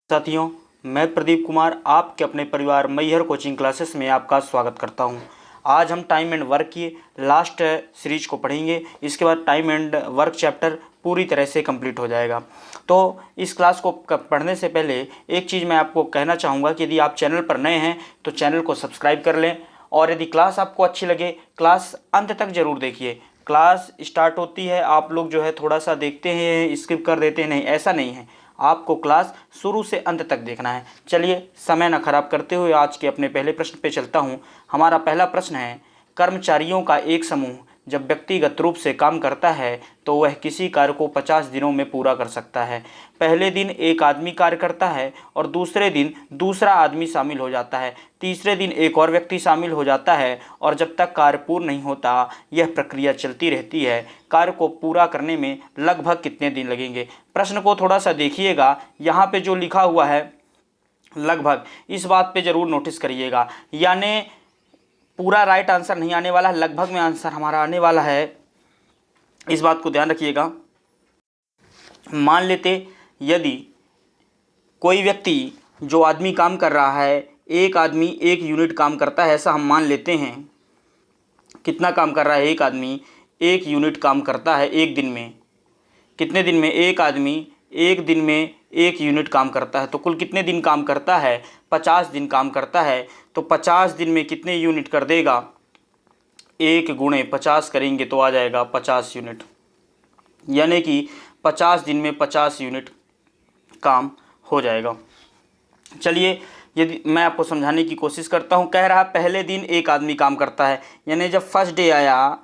साथियों, मैं प्रदीप कुमार आपके अपने परिवार मैहर कोचिंग क्लासेस में आपका स्वागत करता हूं। आज हम टाइम एंड वर्क की लास्ट सीरीज को पढ़ेंगे। इसके बाद टाइम एंड वर्क चैप्टर पूरी तरह से कंप्लीट हो जाएगा। तो इस क्लास को पढ़ने से पहले एक चीज़ मैं आपको कहना चाहूँगा कि यदि आप चैनल पर नए हैं तो चैनल को सब्सक्राइब कर लें, और यदि क्लास आपको अच्छी लगे क्लास अंत तक ज़रूर देखिए। क्लास स्टार्ट होती है, आप लोग जो है थोड़ा सा देखते हैं, स्किप कर देते हैं, नहीं, ऐसा नहीं है। आपको क्लास शुरू से अंत तक देखना है। चलिए समय न खराब करते हुए आज के अपने पहले प्रश्न पे चलता हूँ। हमारा पहला प्रश्न है, कर्मचारियों का एक समूह जब व्यक्तिगत रूप से काम करता है तो वह किसी कार्य को 50 दिनों में पूरा कर सकता है। पहले दिन एक आदमी कार्य करता है और दूसरे दिन दूसरा आदमी शामिल हो जाता है, तीसरे दिन एक और व्यक्ति शामिल हो जाता है, और जब तक कार्य पूर्ण नहीं होता यह प्रक्रिया चलती रहती है। कार्य को पूरा करने में लगभग कितने दिन लगेंगे? प्रश्न को थोड़ा सा देखिएगा, यहाँ पे जो लिखा हुआ है लगभग, इस बात पे ज़रूर नोटिस करिएगा। यानी पूरा राइट आंसर नहीं आने वाला है, लगभग में आंसर हमारा आने वाला है, इस बात को ध्यान रखिएगा। मान लेते यदि कोई व्यक्ति जो आदमी काम कर रहा है, एक आदमी 1 यूनिट काम करता है, ऐसा हम मान लेते हैं। कितना काम कर रहा है? एक आदमी 1 यूनिट काम करता है एक दिन में। कितने दिन में? एक आदमी एक दिन में 1 यूनिट काम करता है। तो कुल कितने दिन काम करता है? 50 दिन काम करता है। तो 50 दिन में कितने यूनिट कर देगा? 1 गुणे 50 करेंगे तो आ जाएगा 50 यूनिट। यानी कि 50 दिन में 50 यूनिट काम हो जाएगा। चलिए यदि मैं आपको समझाने की कोशिश करता हूँ। कह रहा पहले दिन एक आदमी काम करता है, यानी जब फर्स्ट डे आया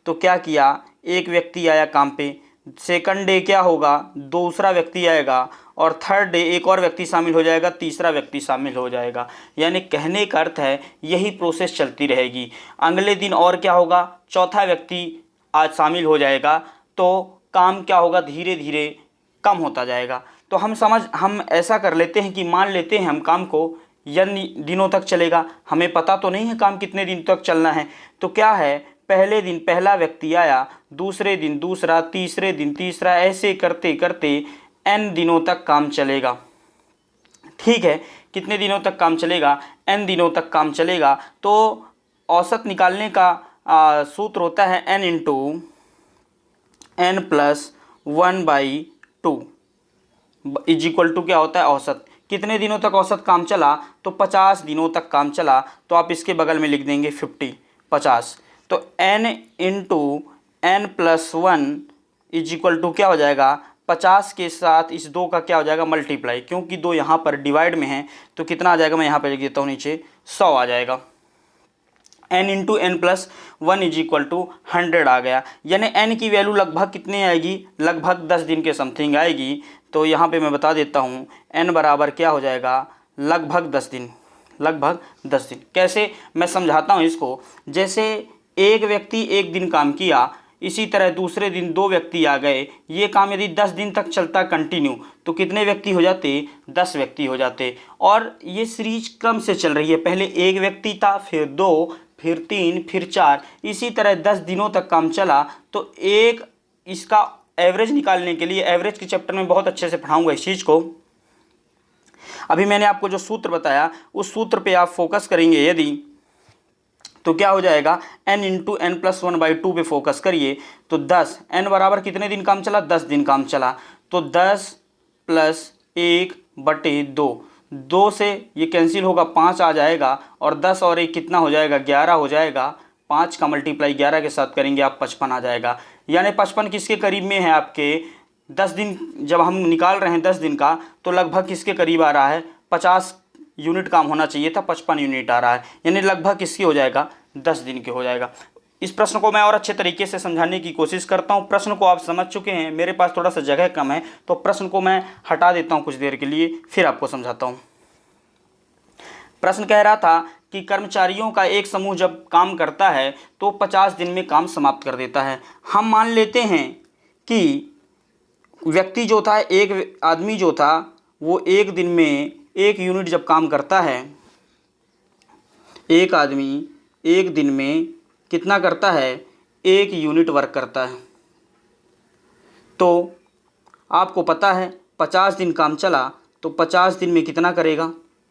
तो क्या किया? एक व्यक्ति आया काम पे। सेकंड डे क्या होगा? दूसरा व्यक्ति आएगा, और थर्ड डे एक और व्यक्ति शामिल हो जाएगा, तीसरा व्यक्ति शामिल हो जाएगा। यानी कहने का अर्थ है यही प्रोसेस चलती रहेगी। अगले दिन और क्या होगा? चौथा व्यक्ति आज शामिल हो जाएगा, तो काम क्या होगा? धीरे धीरे कम होता जाएगा। तो हम ऐसा कर लेते हैं कि मान लेते हैं हम काम को n दिनों तक चलेगा। हमें पता तो नहीं है काम कितने दिन तक चलना है। तो क्या है, पहले दिन पहला व्यक्ति आया, दूसरे दिन दूसरा, तीसरे दिन तीसरा, ऐसे करते करते n दिनों तक काम चलेगा। ठीक है, कितने दिनों तक काम चलेगा? n दिनों तक काम चलेगा। तो औसत निकालने का सूत्र होता है n into n plus 1/2 is equal to क्या होता है? औसत। कितने दिनों तक औसत काम चला? तो 50 दिनों तक काम चला। तो आप इसके बगल में लिख देंगे 50। तो n into n plus 1 is equal to क्या हो जाएगा? 50 के साथ इस 2 का क्या हो जाएगा? मल्टीप्लाई। क्योंकि 2 यहाँ पर डिवाइड में है तो कितना आ जाएगा? मैं यहाँ पर लिख देता हूँ नीचे, 100 आ जाएगा। n into n plus 1 is equal to 100 आ गया। यानी n की वैल्यू लगभग कितने आएगी? लगभग 10 दिन के समथिंग आएगी। तो यहाँ पे मैं बता देता हूँ n बराबर क्या हो जाएगा? लगभग 10 दिन। लगभग 10 दिन। कैसे? मैं समझाता हूँ इसको। जैसे एक व्यक्ति एक दिन काम किया, इसी तरह दूसरे दिन 2 व्यक्ति आ गए। ये काम यदि 10 दिन तक चलता कंटिन्यू तो कितने व्यक्ति हो जाते? 10 व्यक्ति हो जाते। और ये सीरीज क्रम से चल रही है। पहले एक व्यक्ति था, फिर 2, फिर 3, फिर 4, इसी तरह 10 दिनों तक काम चला। तो एक इसका एवरेज निकालने के लिए, एवरेज के चैप्टर में बहुत अच्छे से पढ़ाऊंगा इस चीज़ को। अभी मैंने आपको जो सूत्र बताया उस सूत्र पे आप फोकस करेंगे यदि, तो क्या हो जाएगा? n इंटू एन प्लस 1/2 पे फोकस करिए तो 10, n बराबर कितने दिन काम चला? 10 दिन काम चला। तो 10 प्लस 1/2, 2 से ये कैंसिल होगा, 5 आ जाएगा, और 10 और 1 कितना हो जाएगा? 11 हो जाएगा। 5 का मल्टीप्लाई 11 के साथ करेंगे आप 55 आ जाएगा। यानी 55 किसके करीब में है? आपके 10 दिन जब हम निकाल रहे हैं 10 दिन का, तो लगभग किसके करीब आ रहा है? 50 यूनिट काम होना चाहिए था, 55 यूनिट आ रहा है। यानी लगभग किसकी हो जाएगा? 10 दिन के हो जाएगा। इस प्रश्न को मैं और अच्छे तरीके से समझाने की कोशिश करता हूँ। प्रश्न को आप समझ चुके हैं, मेरे पास थोड़ा सा जगह कम है तो प्रश्न को मैं हटा देता हूँ कुछ देर के लिए, फिर आपको समझाता हूँ। प्रश्न कह रहा था कि कर्मचारियों का एक समूह जब काम करता है तो 50 दिन में काम समाप्त कर देता है। हम मान लेते हैं कि व्यक्ति जो था, एक आदमी जो था, वो एक दिन में 1 यूनिट जब काम करता है, एक आदमी एक दिन में कितना करता है? 1 यूनिट वर्क करता है। तो आपको पता है 50 दिन काम चला तो 50 दिन में कितना करेगा,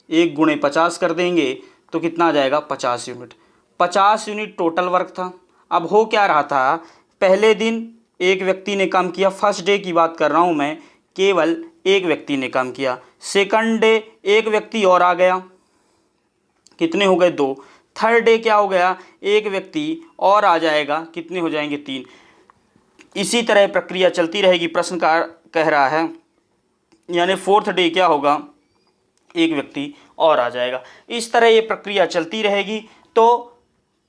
1 गुणे 50 कर देंगे तो कितना आ जाएगा 50 यूनिट। 50 यूनिट टोटल वर्क था। अब हो क्या रहा था, पहले दिन एक व्यक्ति ने काम किया, फर्स्ट डे की बात कर रहा हूँ मैं, केवल एक व्यक्ति ने काम किया। सेकंड डे एक व्यक्ति और आ गया, कितने हो गए 2। थर्ड डे क्या हो गया, एक व्यक्ति और आ जाएगा, कितने हो जाएंगे 3। इसी तरह प्रक्रिया चलती रहेगी, प्रश्नकार कह रहा है, यानी फोर्थ डे क्या होगा, एक व्यक्ति और आ जाएगा। इस तरह ये प्रक्रिया चलती रहेगी तो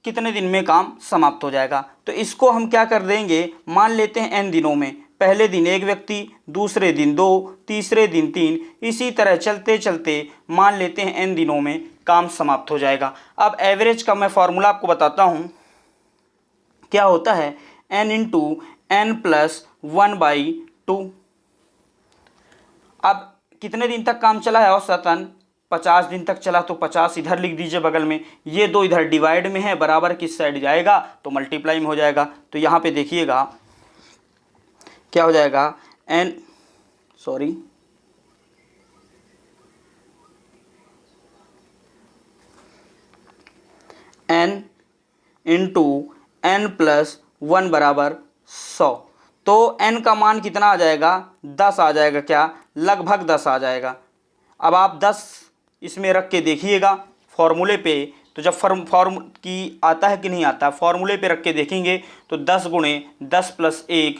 कितने दिन में काम समाप्त हो जाएगा। तो इसको हम क्या कर देंगे, मान लेते हैं n दिनों में, पहले दिन एक व्यक्ति, दूसरे दिन 2, तीसरे दिन 3, इसी तरह चलते चलते मान लेते हैं n दिनों में काम समाप्त हो जाएगा। अब एवरेज का मैं फॉर्मूला आपको बताता हूँ, क्या होता है, n इंटू n प्लस 1/2। अब कितने दिन तक काम चला है औसतन, 50 दिन तक चला, तो 50 इधर लिख दीजिए बगल में, ये 2 इधर डिवाइड में है, बराबर किस साइड जाएगा तो मल्टीप्लाई में हो जाएगा। तो यहाँ पे देखिएगा क्या हो जाएगा, n इंटू n प्लस 1 बराबर 100। तो n का मान कितना आ जाएगा, 10 आ जाएगा, क्या लगभग 10 आ जाएगा। अब आप 10 इसमें रख के देखिएगा फॉर्मूले पे, तो जब फॉर्म की आता है कि नहीं आता, फॉर्मूले पे रख के देखेंगे तो 10 गुणे 10 प्लस 1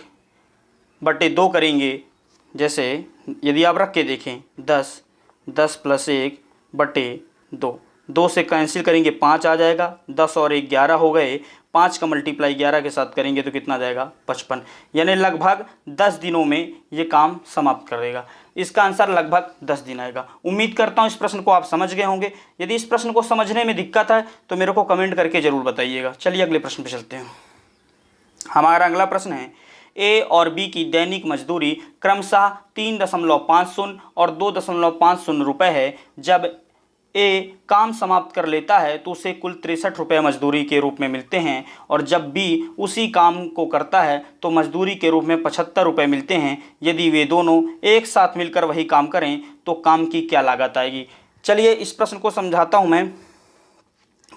बटे 2 करेंगे। जैसे यदि आप रख के देखें 10 प्लस 1 बटे 2 से कैंसिल करेंगे 5 आ जाएगा, 10 और 1 11 हो गए, 5 का मल्टीप्लाई 11 के साथ करेंगे तो कितना आ जाएगा 55, यानी लगभग 10 दिनों में ये काम समाप्त कर देगा। इसका आंसर लगभग 10 दिन आएगा। उम्मीद करता हूँ इस प्रश्न को आप समझ गए होंगे। यदि इस प्रश्न को समझने में दिक्कत है तो मेरे को कमेंट करके ज़रूर बताइएगा। चलिए अगले प्रश्न पे चलते हैं। हमारा अगला प्रश्न है, ए और बी की दैनिक मजदूरी क्रमशः 3.50 और 2.50 रुपये है। जब ए काम समाप्त कर लेता है तो उसे कुल 63 रुपये मजदूरी के रूप में मिलते हैं, और जब बी उसी काम को करता है तो मजदूरी के रूप में 75 रुपये मिलते हैं। यदि वे दोनों एक साथ मिलकर वही काम करें तो काम की क्या लागत आएगी। चलिए इस प्रश्न को समझाता हूँ मैं।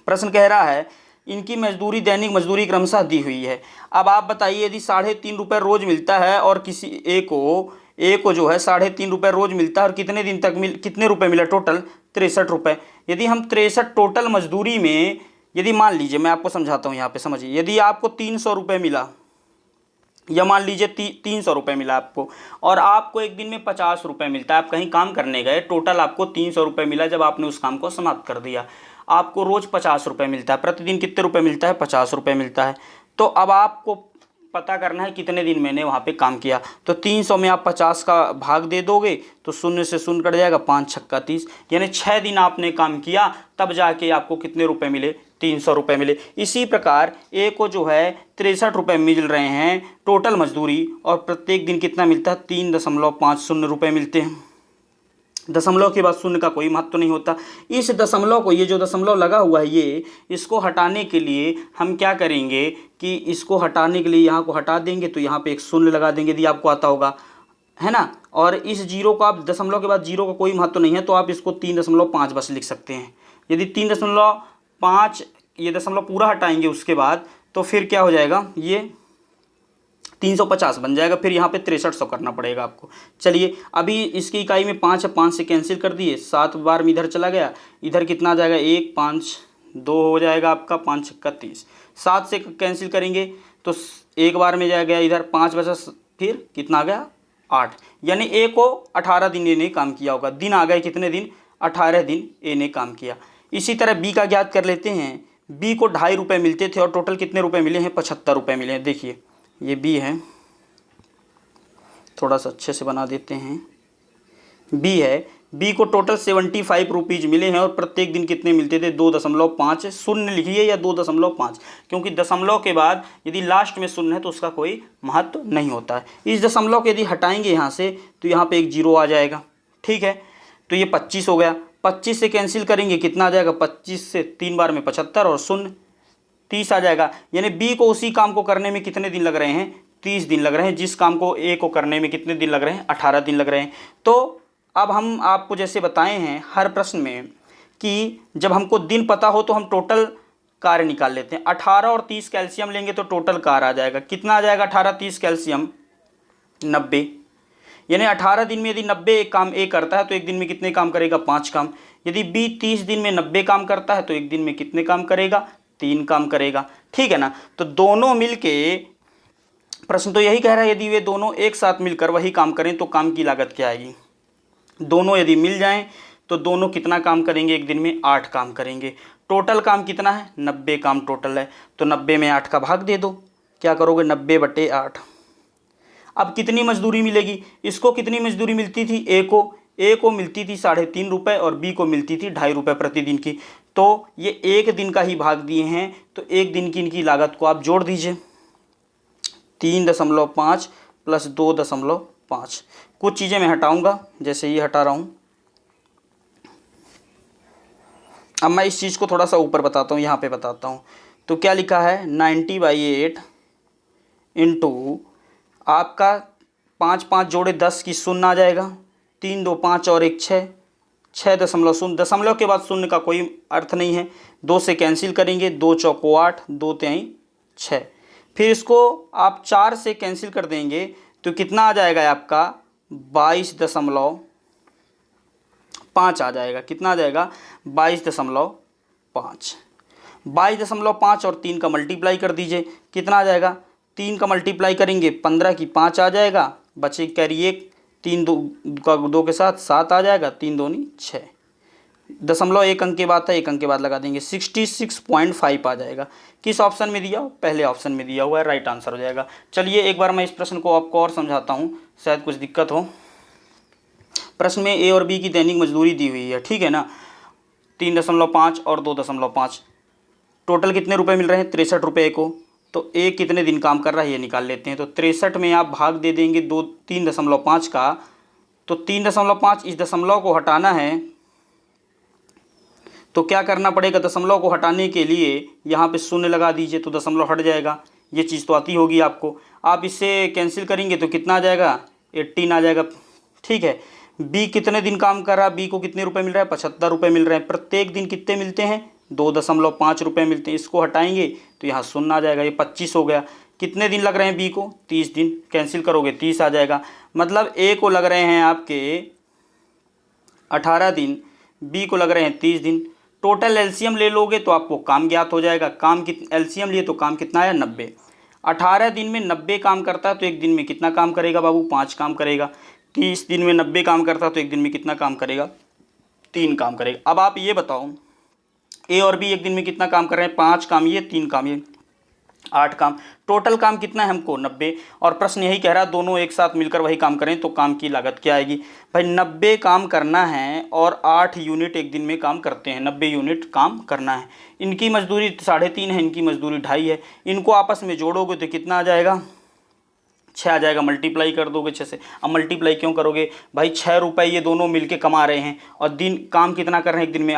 प्रश्न कह रहा है, इनकी मजदूरी दैनिक मजदूरी क्रमशः दी हुई है। अब आप बताइए, यदि 3.5 रुपये रोज़ मिलता है और किसी ए को जो है 3.5 रुपये रोज़ मिलता है, और कितने दिन तक कितने रुपए मिला टोटल 63 रुपये। यदि हम 63 टोटल मजदूरी में, यदि मान लीजिए, मैं आपको समझाता हूँ यहाँ पे समझिए, यदि आपको 300 रुपये मिला, या मान लीजिए 300 रुपये मिला आपको, और आपको एक दिन में 50 रुपये मिलता है, आप कहीं काम करने गए, टोटल आपको 300 रुपये मिला। जब आपने उस काम को समाप्त कर दिया, आपको रोज़ 50 रुपये मिलता है, प्रतिदिन कितने रुपये मिलता है 50 रुपये मिलता है। तो अब आपको पता करना है कितने दिन मैंने वहाँ पे काम किया। तो 300 में आप 50 का भाग दे दोगे तो 0 से 0 कट जाएगा, 5 छक्का 30, यानी 6 दिन आपने काम किया, तब जाके आपको कितने रुपए मिले 300 रुपये मिले। इसी प्रकार ए को जो है 63 रुपये मिल रहे हैं टोटल मजदूरी, और प्रत्येक दिन कितना मिलता है 3.50 रुपये मिलते हैं। दशमलव के बाद शून्य का कोई महत्व नहीं होता। इस दशमलव को, ये जो दशमलव लगा हुआ है, ये इसको हटाने के लिए हम क्या करेंगे कि इसको हटाने के लिए यहाँ को हटा देंगे, तो यहाँ पे एक शून्य लगा देंगे, यदि आपको आता होगा, है ना। और इस जीरो को आप, दशमलव के बाद जीरो का कोई महत्व नहीं है, तो आप इसको 3.5 बस लिख सकते हैं। यदि 3.5 ये दशमलव पूरा हटाएंगे उसके बाद, तो फिर क्या हो जाएगा, ये 350 बन जाएगा। फिर यहाँ पे 6300 करना पड़ेगा आपको। चलिए अभी इसकी इकाई में 5 है, 5 से कैंसिल कर दिए, 7 बार में इधर चला गया, इधर कितना आ जाएगा 1 5 2 हो जाएगा आपका, 5 छक्का 30। 7 से कैंसिल करेंगे तो एक बार में जाएगा इधर, 5 बचा, फिर कितना आ गया 8, यानी ए को 18 दिन ए ने काम किया होगा। दिन आ गए कितने दिन, 18 दिन ए ने काम किया। इसी तरह बी का ज्ञात कर लेते हैं। बी को 2.5 रुपये मिलते थे और टोटल कितने रुपये मिले हैं 75 रुपये मिले हैं। देखिए ये बी है, थोड़ा सा अच्छे से बना देते हैं, बी है। बी को टोटल 75 रुपीज़ मिले हैं, और प्रत्येक दिन कितने मिलते थे 2.5 शून्य लिखिए या 2.5, क्योंकि दशमलव के बाद यदि लास्ट में शून्य है तो उसका कोई महत्व नहीं होता है। इस दशमलव को यदि हटाएंगे यहाँ से तो यहाँ पे एक जीरो आ जाएगा, ठीक है। तो ये 25 हो गया, 25 से कैंसिल करेंगे कितना आ जाएगा, 25 से 3 बार में 75 और शून्य 30 आ जाएगा। यानी बी को उसी काम को करने में कितने दिन लग रहे हैं 30 दिन लग रहे हैं, जिस काम को ए को करने में कितने दिन लग रहे हैं 18 दिन लग रहे हैं। तो अब हम आपको जैसे बताए हैं हर प्रश्न में कि जब हमको दिन पता हो तो हम टोटल कार्य निकाल लेते हैं। 18 और 30 कैल्शियम लेंगे तो टोटल कार्य आ जाएगा। कितना आ जाएगा? 18 30 कैल्शियम 90। यानी 18 दिन में यदि 90 एक काम ए करता है तो एक दिन में कितने काम करेगा? 5 काम। यदि बी 30 दिन में 90 काम करता है तो एक दिन में कितने काम करेगा? 3 काम करेगा। ठीक है ना। तो दोनों मिलके, प्रश्न तो यही कह रहा है यदि वे दोनों एक साथ मिलकर वही काम करें तो काम की लागत क्या आएगी? दोनों यदि मिल जाएं तो दोनों कितना काम करेंगे? एक दिन में 8 काम करेंगे। टोटल काम कितना है? 90 काम टोटल है। तो 90 में 8 का भाग दे दो। क्या करोगे? 90/8। अब कितनी मजदूरी मिलेगी? इसको कितनी मजदूरी मिलती थी? ए को मिलती थी 3.5 रुपये और बी को मिलती थी 2.5 रुपये प्रतिदिन की। तो ये एक दिन का ही भाग दिए हैं, तो एक दिन की इनकी लागत को आप जोड़ दीजिए। 3.5 प्लस 2.5। कुछ चीज़ें मैं हटाऊंगा, जैसे ये हटा रहा हूँ। अब मैं इस चीज़ को थोड़ा सा ऊपर बताता हूँ, यहाँ पे बताता हूँ। तो क्या लिखा है? 90/8 इंटू आपका 5 5 जोड़े 10 की 0 आ जाएगा। 3 2 5 और 1 6, 6.0। दशमलव के बाद 0 का कोई अर्थ नहीं है। 2 से कैंसिल करेंगे, 2 चौको 8, 2 तिहाई 6। फिर इसको आप 4 से कैंसिल कर देंगे तो कितना आ जाएगा आपका? 22.5 आ जाएगा। कितना आ जाएगा? 22.5। 22.5 और 3 का मल्टीप्लाई कर दीजिए। कितना आ जाएगा? 3 का मल्टीप्लाई करेंगे 15 की 5 आ जाएगा, बचे कैरी 1, 3 2 के साथ 7 आ जाएगा, 3 दूनी 6। दशमलव एक अंक के बाद था, एक अंक के बाद लगा देंगे, 66.5 आ जाएगा। किस ऑप्शन में दिया? पहले ऑप्शन में दिया हुआ है, राइट आंसर हो जाएगा। चलिए एक बार मैं इस प्रश्न को आपको और समझाता हूँ, शायद कुछ दिक्कत हो। प्रश्न में ए और बी की दैनिक मजदूरी दी हुई है, ठीक है ना। 3.5 और 2.5, टोटल कितने रुपए मिल रहे हैं? 63 रुपये को। तो ए कितने दिन काम कर रहा है ये निकाल लेते हैं। तो 63 में आप भाग दे देंगे 3.5 का। तो 3.5, इस दशमलव को हटाना है तो क्या करना पड़ेगा? दशमलव को हटाने के लिए यहाँ पे 0 लगा दीजिए तो दशमलव हट जाएगा। ये चीज़ तो आती होगी आपको। आप इससे कैंसिल करेंगे तो कितना आ जाएगा? 18 आ जाएगा। ठीक है। बी कितने दिन काम कर रहा है? बी को कितने रुपए मिल रहा है? 75 रुपये मिल रहे हैं। प्रत्येक दिन कितने मिलते हैं? 2.5 रुपये मिलते हैं। इसको हटाएंगे तो यहाँ 0 आ जाएगा, ये 25 हो गया। कितने दिन लग रहे हैं बी को? 30 दिन। कैंसिल करोगे 30 आ जाएगा। मतलब ए को लग रहे हैं आपके 18 दिन, बी को लग रहे हैं 30 दिन। टोटल एलसीएम ले लोगे तो आपको काम ज्ञात हो जाएगा। काम एलसीएम लिए तो काम कितना आया? 90। 18 दिन में 90 काम करता है तो एक दिन में कितना काम करेगा बाबू? 5 काम करेगा। 30 दिन में 90 काम करता है तो एक दिन में कितना काम करेगा? 3 काम करेगा। अब आप ये बताओ, ए और बी एक दिन में कितना काम कर रहे हैं? 5 काम ये, 3 काम ये, 8 काम। टोटल काम कितना है हमको? 90। और प्रश्न यही कह रहा है दोनों एक साथ मिलकर वही काम करें तो काम की लागत क्या आएगी? भाई 90 काम करना है और 8 यूनिट एक दिन में काम करते हैं। 90 यूनिट काम करना है। इनकी मजदूरी 3.5 है, इनकी मजदूरी 2.5 है। इनको आपस में जोड़ोगे तो कितना आ जाएगा? 6 आ जाएगा। मल्टीप्लाई कर दोगे 6 से। अब मल्टीप्लाई क्यों करोगे भाई? 6 रुपये ये दोनों मिलके कमा रहे हैं और दिन काम कितना कर रहे हैं एक दिन में?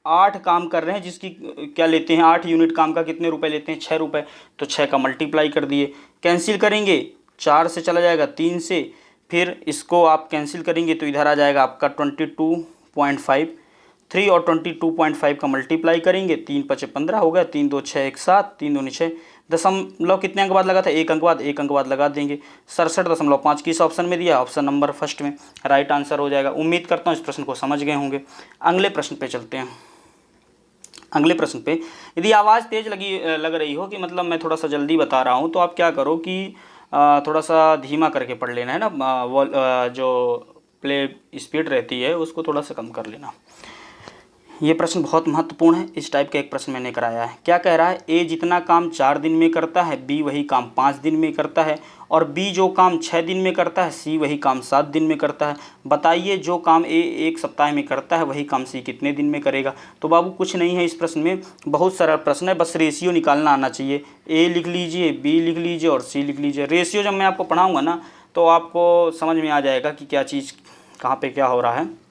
8 काम कर रहे हैं, जिसकी क्या लेते हैं? 8 यूनिट काम का कितने रुपए लेते हैं? 6 रुपये। तो 6 का मल्टीप्लाई कर दिए। कैंसिल करेंगे 4 से चला जाएगा 3 से, फिर इसको आप कैंसिल करेंगे तो इधर आ जाएगा आपका 22.5। 3 और 22.5 का मल्टीप्लाई करेंगे, 3 5 15 हो गया, 3 2 6 1 7, 3 2 6। दशमलव कितने अंक बाद लगा था? एक अंक बाद। एक अंक बाद लगा देंगे। 67.5 किस ऑप्शन में दिया? ऑप्शन नंबर फर्स्ट में, राइट आंसर हो जाएगा। उम्मीद करता हूँ इस प्रश्न को समझ गए होंगे। अगले प्रश्न पे चलते हैं। अगले प्रश्न पे, यदि आवाज़ तेज़ लग रही हो कि मतलब मैं थोड़ा सा जल्दी बता रहा हूँ तो आप क्या करो कि थोड़ा सा धीमा करके पढ़ लेना है ना। जो प्ले स्पीड रहती है उसको थोड़ा सा कम कर लेना। ये प्रश्न बहुत महत्वपूर्ण है। इस टाइप का एक प्रश्न मैंने कराया है। क्या कह रहा है? ए जितना काम 4 दिन में करता है, बी वही काम 5 दिन में करता है, और बी जो काम 6 दिन में करता है, सी वही काम 7 दिन में करता है। बताइए जो काम ए 1 सप्ताह में करता है वही काम सी कितने दिन में करेगा? तो बाबू कुछ नहीं है इस प्रश्न में, बहुत सरल प्रश्न है, बस रेशियो निकालना आना चाहिए। ए लिख लीजिए, बी लिख लीजिए और सी लिख लीजिए। रेशियो जब मैं आपको पढ़ाऊँगा ना तो आपको समझ में आ जाएगा कि क्या चीज़ कहाँ पर क्या हो रहा है।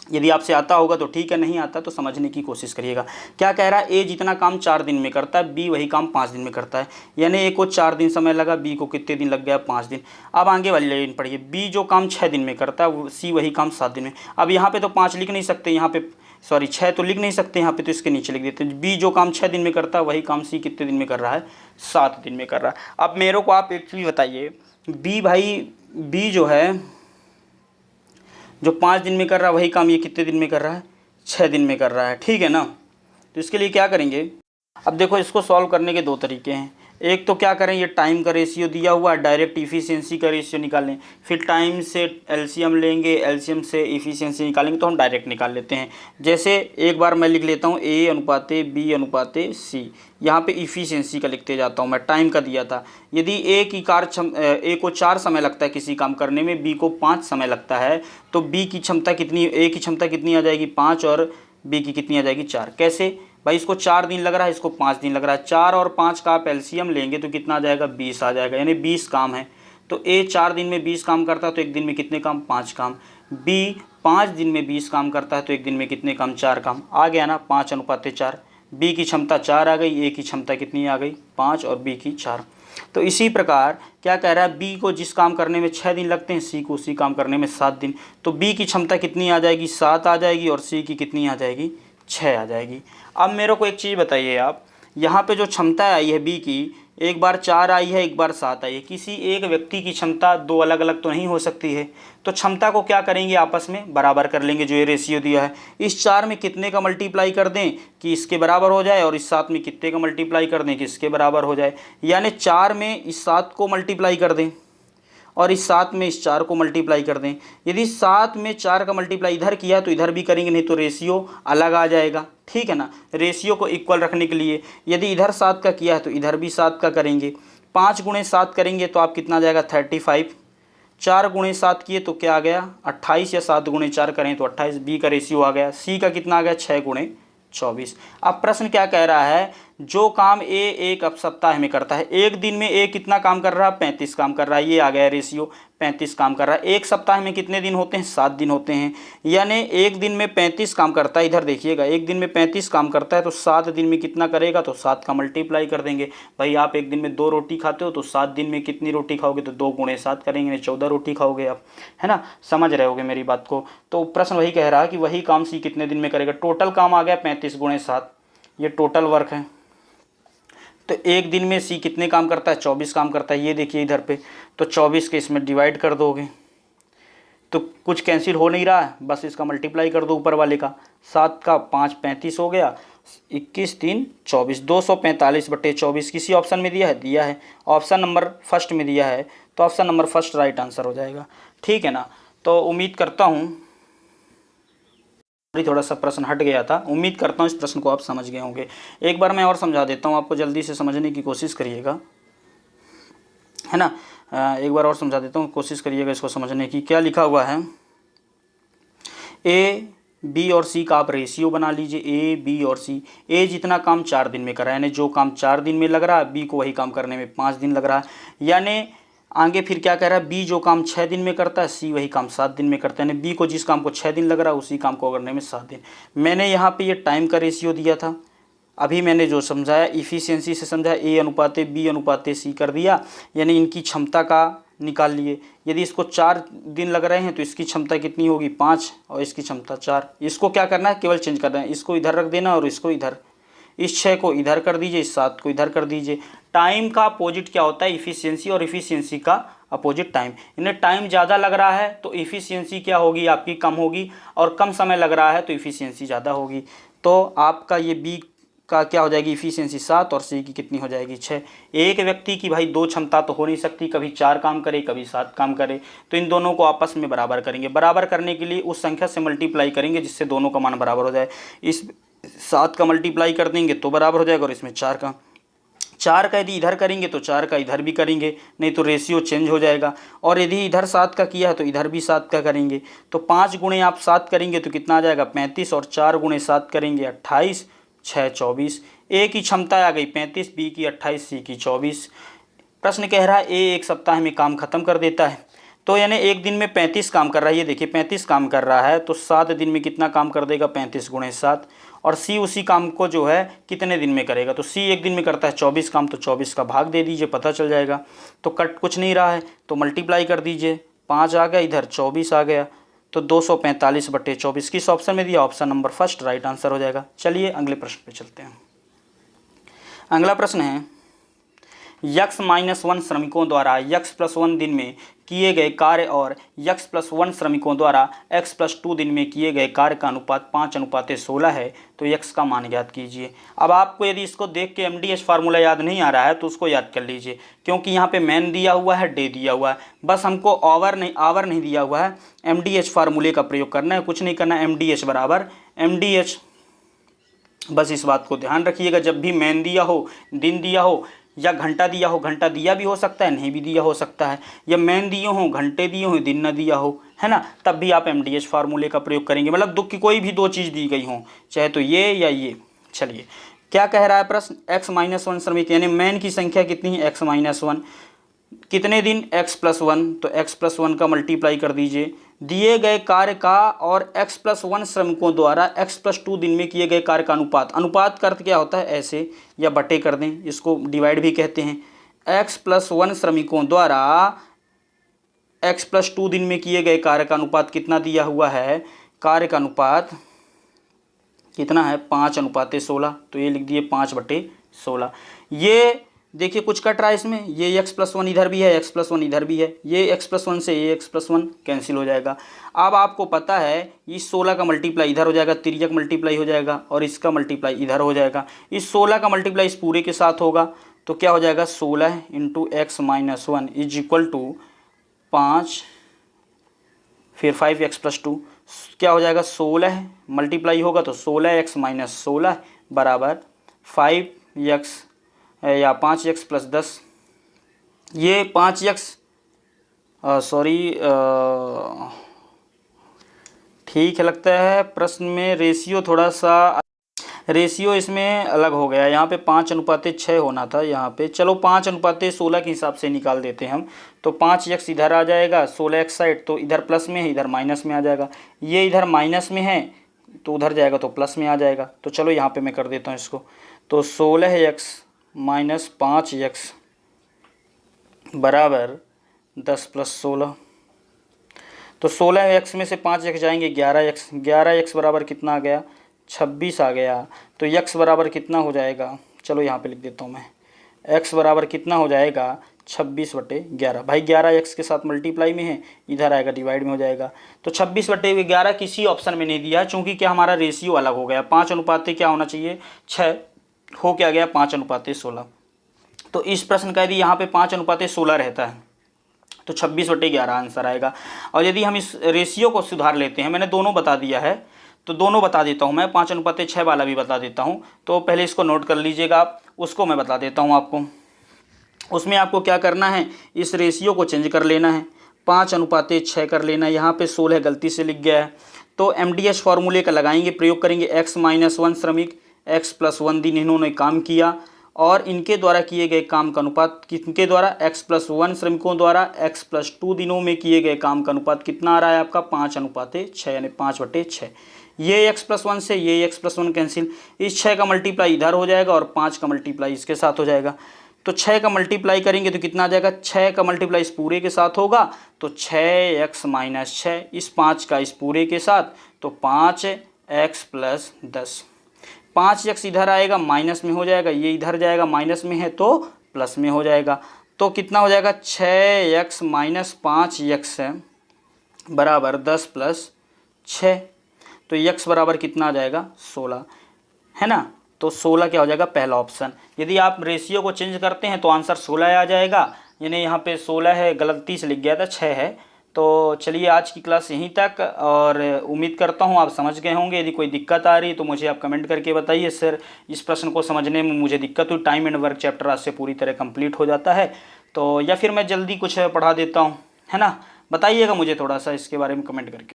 यदि आपसे आता होगा तो ठीक है, नहीं आता तो समझने की कोशिश करिएगा। क्या कह रहा है, ए जितना काम 4 दिन में करता है, बी वही काम 5 दिन में करता है। यानी ए को 4 दिन समय लगा, बी को कितने दिन लग गया, 5 दिन। अब आगे वाली लाइन पढ़िए, बी जो काम 6 दिन में करता है, सी वही काम 7 दिन में। अब यहाँ पे तो 5 लिख नहीं सकते, यहाँ पे सॉरी 6 तो लिख नहीं सकते यहाँ पे, तो इसके नीचे लिख देते हैं बी जो काम 6 दिन में करता है वही काम सी कितने दिन में कर रहा है, 7 दिन में कर रहा है। अब मेरे को आप एक चीज़ बताइए, बी जो है जो 5 दिन में कर रहा है वही काम ये कितने दिन में कर रहा है, 6 दिन में कर रहा है, ठीक है ना। तो इसके लिए क्या करेंगे, अब देखो इसको सॉल्व करने के 2 तरीके हैं। एक तो क्या करें, ये टाइम का रेशियो दिया हुआ है, डायरेक्ट इफिशियंसी का रेशियो निकालें, फिर टाइम से एलसीएम लेंगे, एलसीएम से इफिशियंसी निकालेंगे, तो हम डायरेक्ट निकाल लेते हैं। जैसे एक बार मैं लिख लेता हूँ ए अनुपाते बी अनुपाते सी, यहाँ पे इफिशियंसी का लिखते जाता हूँ मैं, टाइम का दिया था। यदि ए को 4 समय लगता है किसी काम करने में, बी को 5 समय लगता है, तो बी की क्षमता कितनी, ए की क्षमता कितनी आ जाएगी 5 और बी की कितनी आ जाएगी 4। कैसे भाई, इसको 4 दिन लग रहा है, इसको 5 दिन लग रहा है, 4 और 5 का आप एलसीएम लेंगे तो कितना आ जाएगा, 20 आ जाएगा, यानी 20 काम है। तो ए 4 दिन में 20 काम करता है तो एक दिन में कितने काम, 5 काम। बी 5 दिन में 20 काम करता है तो एक दिन में कितने काम, 4 काम। आ गया ना 5 अनुपाते 4, बी की क्षमता 4 आ गई, ए की क्षमता कितनी आ गई 5 और बी की 4। तो इसी प्रकार क्या कह रहा है, बी को जिस काम करने में 6 दिन लगते हैं, सी को उसी काम करने में 7 दिन। तो बी की क्षमता कितनी आ जाएगी, 7 आ जाएगी, और सी की कितनी आ जाएगी, 6 आ जाएगी। अब मेरे को एक चीज़ बताइए आप, यहाँ पे जो क्षमता आई है बी की, एक बार 4 आई है, एक बार 7 आई है। किसी एक व्यक्ति की क्षमता 2 अलग अलग तो नहीं हो सकती है, तो क्षमता को क्या करेंगे, आपस में बराबर कर लेंगे। जो ये रेशियो दिया है, इस 4 में कितने का मल्टीप्लाई कर दें कि इसके बराबर हो जाए, और इस 7 में कितने का मल्टीप्लाई कर दें कि इसके बराबर हो जाए। यानी 4 में इस 7 को मल्टीप्लाई कर दें और इस 7 में इस 4 को मल्टीप्लाई कर दें। यदि 7 में 4 का मल्टीप्लाई इधर किया तो इधर भी करेंगे, नहीं तो रेशियो अलग आ जाएगा, ठीक है ना। रेशियो को इक्वल रखने के लिए यदि इधर 7 का किया है तो इधर भी 7 का करेंगे। 5 गुणे 7 करेंगे तो आप कितना आ जाएगा, 35। 4 गुणे 7 किए तो क्या आ गया, 28, या 7 गुणे 4 करें तो 28। बी का रेशियो आ गया। सी का कितना आ गया, 6 गुणे 24। अब प्रश्न क्या कह रहा है, जो काम ए एक सप्ताह में करता है, एक दिन में ए कितना काम कर रहा है, 35 काम कर रहा है। ये आ गया रेशियो, 35 काम कर रहा है। एक सप्ताह में कितने दिन होते हैं, 7 दिन होते हैं। यानी एक दिन में 35 काम करता है, इधर देखिएगा, एक दिन में 35 काम करता है तो 7 दिन में कितना करेगा, तो 7 का मल्टीप्लाई कर देंगे। भाई आप एक दिन में 2 रोटी खाते हो तो 7 दिन में कितनी रोटी खाओगे, तो 2 गुणे 7 करेंगे, 14 रोटी खाओगे आप, है ना। समझ रहे होगे मेरी बात को। तो प्रश्न वही कह रहा है कि वही काम सी कितने दिन में करेगा। टोटल काम आ गया 35 गुणे 7, ये टोटल वर्क है। तो एक दिन में सी कितने काम करता है, 24 काम करता है। ये देखिए इधर पे, तो 24 के इसमें डिवाइड कर दोगे तो कुछ कैंसिल हो नहीं रहा है, बस इसका मल्टीप्लाई कर दो ऊपर वाले का। 7 का 5 35 हो गया, 21 3 24, 245/24। किसी ऑप्शन में दिया है, दिया है, ऑप्शन नंबर फर्स्ट में दिया है, तो option number first right answer हो जाएगा, ठीक है ना। तो उम्मीद करता हूँ थोड़ा सा प्रश्न हट गया था, उम्मीद करता हूँ इस प्रश्न को आप समझ गए होंगे। एक बार मैं और समझा देता हूँ आपको, जल्दी से समझने की कोशिश करिएगा, है ना। एक बार और समझा देता हूँ, कोशिश करिएगा इसको समझने की। क्या लिखा हुआ है, ए बी और सी का आप रेशियो बना लीजिए, ए बी और सी। ए जितना काम 4 दिन में करा है, यानी जो काम 4 दिन में लग रहा है, बी को वही काम करने में 5 दिन लग रहा है। यानी आगे फिर क्या कह रहा है, बी जो काम 6 दिन में करता है, सी वही काम 7 दिन में करता है। यानी बी को जिस काम को 6 दिन लग रहा है, उसी काम को करने में 7 दिन। मैंने यहाँ पे ये टाइम का रेशियो दिया था, अभी मैंने जो समझाया इफ़िशियंसी से समझाया, ए अनुपाते बी अनुपाते सी कर दिया, यानी इनकी क्षमता का निकाल लिए। यदि इसको 4 दिन लग रहे हैं तो इसकी क्षमता कितनी होगी, 5, और इसकी क्षमता 4। इसको क्या करना है, केवल चेंज करना है, इसको इधर रख देना और इसको इधर, इस 6 को इधर कर दीजिए, इस 7 को इधर कर दीजिए। टाइम का अपोजिट क्या होता है, इफ़िशियंसी, और इफ़िशियंसी का अपोजिट टाइम। इन्हें टाइम ज़्यादा लग रहा है तो इफ़िशियंसी क्या होगी, आपकी कम होगी, और कम समय लग रहा है तो इफ़िशियंसी ज़्यादा होगी। तो आपका ये बी का क्या हो जाएगी, इफ़िशियंसी 7 और सी की कितनी हो जाएगी, 6। एक व्यक्ति की भाई 2 क्षमता तो हो नहीं सकती, कभी 4 काम करे कभी 7 काम करे, तो इन दोनों को आपस में बराबर करेंगे। बराबर करने के लिए उस संख्या से मल्टीप्लाई करेंगे जिससे दोनों का मान बराबर हो जाए। इस 7 का मल्टीप्लाई कर देंगे तो बराबर हो जाएगा, और इसमें 4 का यदि इधर करेंगे तो 4 का इधर भी करेंगे, नहीं तो रेशियो चेंज हो जाएगा। और यदि इधर 7 का किया है तो इधर भी 7 का करेंगे। तो 5 गुणे आप 7 करेंगे तो कितना आ जाएगा, 35, और 4 गुणे 7 करेंगे 28, 6 24। ए की क्षमता आ गई 35, बी की 28, सी की 24। प्रश्न कह रहा है ए एक सप्ताह में काम खत्म कर देता है, तो यानी एक दिन में 35 काम कर रहा है, ये देखिए 35 काम कर रहा है, तो 7 दिन में कितना काम कर देगा, 35 गुणे 7। और सी उसी काम को जो है कितने दिन में करेगा, तो सी एक दिन में करता है 24 काम, तो 24 का भाग दे दीजिए, पता चल जाएगा। तो कट कुछ नहीं रहा है तो मल्टीप्लाई कर दीजिए, 5 आ गया, इधर 24 आ गया, तो 245/24 किस ऑप्शन में दिया, option number first right answer हो जाएगा। चलिए अगले प्रश्न पे चलते हैं। अगला प्रश्न है x-1 श्रमिकों द्वारा x+1 दिन में किए गए कार्य और x+1 श्रमिकों द्वारा x+2 दिन में किए गए कार्य का अनुपात 5:16 है, तो x का मान ज्ञात कीजिए। अब आपको यदि इसको देख के MDH फार्मूला याद नहीं आ रहा है तो उसको याद कर लीजिए, क्योंकि यहाँ पे मैन दिया हुआ है, डे दिया हुआ है, बस हमको आवर नहीं दिया हुआ है। MDH फार्मूले का प्रयोग करना है, कुछ नहीं करना। MDH बराबर MDH, बस इस बात को ध्यान रखिएगा, जब भी मैन दिया हो, दिन दिया हो या घंटा दिया हो, घंटा दिया भी हो सकता है, नहीं भी दिया हो सकता है, या मैन दिए हो, घंटे दिए हो, दिन न दिया हो, है ना, तब भी आप MDH फार्मूले का प्रयोग करेंगे। मतलब दुख की कोई भी दो चीज़ दी गई हो, चाहे तो ये या ये। चलिए क्या कह रहा है प्रश्न, x-1 श्रमिक यानी मैन की संख्या कितनी है, x-1, कितने दिन, x+1, तो x+1 का मल्टीप्लाई कर दीजिए, दिए गए कार्य का और x+1 श्रमिकों द्वारा x+2 दिन में किए गए कार्य का अनुपात। अनुपात का अर्थ क्या होता है, ऐसे या बटे कर दें, इसको डिवाइड भी कहते हैं। x+1 श्रमिकों द्वारा x+2 दिन में किए गए कार्य का अनुपात कितना दिया हुआ है, कार्य का अनुपात कितना है, 5:16, तो ये लिख दिए 5/16। ये देखिए कुछ कट रहा है इसमें, ये x+1 इधर भी है, x+1 इधर भी है, ये x+1 से ये x+1 कैंसिल हो जाएगा। अब आपको पता है इस 16 का मल्टीप्लाई इधर हो जाएगा, तिर्यक मल्टीप्लाई हो जाएगा, और इसका मल्टीप्लाई इधर हो जाएगा। इस 16 का मल्टीप्लाई इस पूरे के साथ होगा, तो क्या हो जाएगा, 16 × x-1 इज इक्वल टू 5, फिर 5x+2 क्या हो जाएगा, 16 मल्टीप्लाई होगा तो 16x-16 बराबर 5x या 5x+10, ये 5x सॉरी ठीक है, लगता है प्रश्न में रेशियो इसमें अलग हो गया, यहाँ पे 5:6 होना था यहाँ पे। चलो 5:16 के हिसाब से निकाल देते हैं हम, तो 5x इधर आ जाएगा, 16x साइड, तो इधर प्लस में है, इधर माइनस में आ जाएगा, ये इधर माइनस में है तो उधर जाएगा तो प्लस में आ जाएगा। तो चलो यहाँ पे मैं कर देता हूँ इसको, तो 16x - 5x बराबर 10 + 16, तो 16x में से 5x जाएंगे 11x, 11x बराबर कितना आ गया, 26 आ गया। तो x बराबर कितना हो जाएगा, चलो यहाँ पे लिख देता हूँ मैं, x बराबर कितना हो जाएगा, 26/11। भाई 11x के साथ मल्टीप्लाई में है, इधर आएगा डिवाइड में हो जाएगा, तो 26/11 किसी ऑप्शन में नहीं दिया, चूँकि क्या हमारा रेशियो अलग हो गया, 5 क्या होना चाहिए, 6 हो क्या गया, 5:16। तो इस प्रश्न का यदि यहाँ पे 5:16 रहता है तो 26/11 आंसर आएगा। और यदि हम इस रेशियो को सुधार लेते हैं, मैंने दोनों बता दिया है तो दोनों बता देता हूँ मैं, 5:6 वाला भी बता देता हूँ, तो पहले इसको नोट कर लीजिएगा आप, उसको मैं बता देता हूँ आपको। उसमें आपको क्या करना है, इस रेशियो को चेंज कर लेना है, 5:6 कर लेना है, यहाँ पे 16 गलती से लिख गया है, तो MDH फार्मूले का लगाएंगे, प्रयोग करेंगे। x-1 श्रमिक x+1 दिन इन्होंने काम किया और इनके द्वारा किए गए काम का अनुपात, किनके द्वारा, x+1 श्रमिकों द्वारा x+2 दिनों में किए गए काम का अनुपात कितना आ रहा है आपका, 5:6 यानी 5/6। ये x+1 से ये x+1 कैंसिल, इस 6 का मल्टीप्लाई इधर हो जाएगा और 5 का मल्टीप्लाई इसके साथ हो जाएगा, तो 6 का मल्टीप्लाई करेंगे तो कितना आ जाएगा, 6 का मल्टीप्लाई इस पूरे के साथ होगा तो 6x - 6, इस 5 का इस पूरे के साथ तो 5x + 10, 5x इधर आएगा माइनस में हो जाएगा, ये इधर जाएगा माइनस में है तो प्लस में हो जाएगा, तो कितना हो जाएगा, 6x - 5x बराबर 10 + 6, तो x बराबर कितना आ जाएगा, 16, है ना। तो 16 क्या हो जाएगा, पहला ऑप्शन। यदि आप रेशियो को चेंज करते हैं तो आंसर 16 आ जाएगा, यानी यहाँ पे 16 है, गलती से लिख गया था, 6 है। तो चलिए आज की क्लास यहीं तक, और उम्मीद करता हूँ आप समझ गए होंगे। यदि कोई दिक्कत आ रही है तो मुझे आप कमेंट करके बताइए, सर इस प्रश्न को समझने में मुझे दिक्कत हुई, टाइम एंड वर्क चैप्टर आज से पूरी तरह कंप्लीट हो जाता है, तो या फिर मैं जल्दी कुछ पढ़ा देता हूँ, है ना। बताइएगा मुझे थोड़ा सा इसके बारे में कमेंट करके।